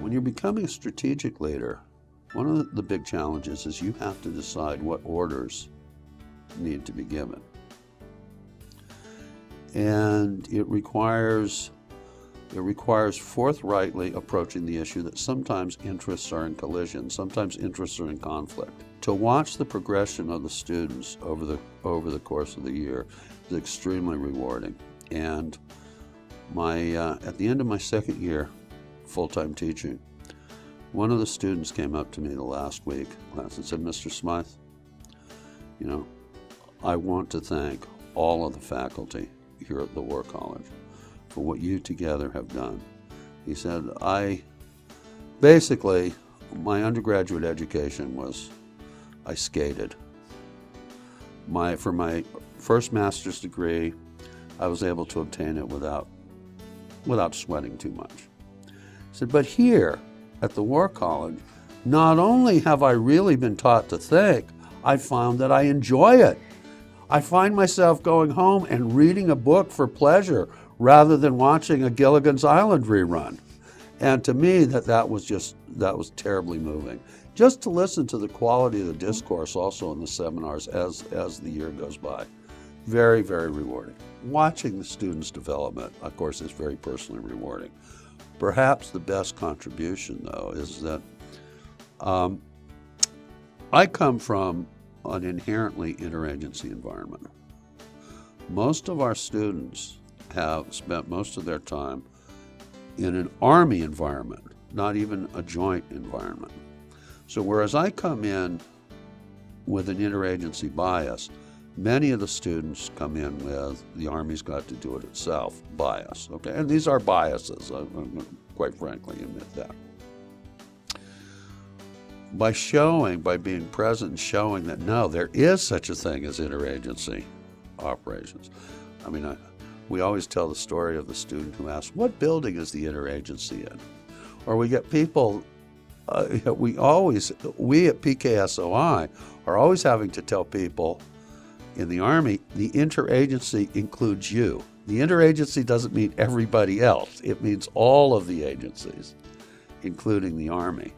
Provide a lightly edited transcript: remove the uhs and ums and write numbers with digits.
When you're becoming a strategic leader, one of the big challenges is you have to decide what orders need to be given. And it requires forthrightly approaching the issue that sometimes interests are in collision, sometimes interests are in conflict. To watch the progression of the students over the course of the year is extremely rewarding. And at the end of my second year full-time teaching, one of the students came up to me the last week and said, "Mr. Smyth, I want to thank all of the faculty here at the War College for what you together have done." He said, basically, my undergraduate education was, I skated. For my first master's degree, I was able to obtain it without sweating too much. He said, but here at the War College, not only have I really been taught to think, I found that I enjoy it. I find myself going home and reading a book for pleasure rather than watching a Gilligan's Island rerun. And to me, that was terribly moving. Just to listen to the quality of the discourse also in the seminars as the year goes by. Very, very rewarding. Watching the students' development, of course, is very personally rewarding. Perhaps the best contribution, though, is that I come from an inherently interagency environment. Most of our students have spent most of their time in an Army environment, not even a joint environment. So whereas I come in with an interagency bias, many of the students come in with the Army's got to do it itself bias, okay? And these are biases, I quite frankly admit that. By being present and showing that no, there is such a thing as interagency operations. I mean, we always tell the story of the student who asks, what building is the interagency in? Or we get people, we at PKSOI are always having to tell people in the Army, the interagency includes you. The interagency doesn't mean everybody else. It means all of the agencies, including the Army.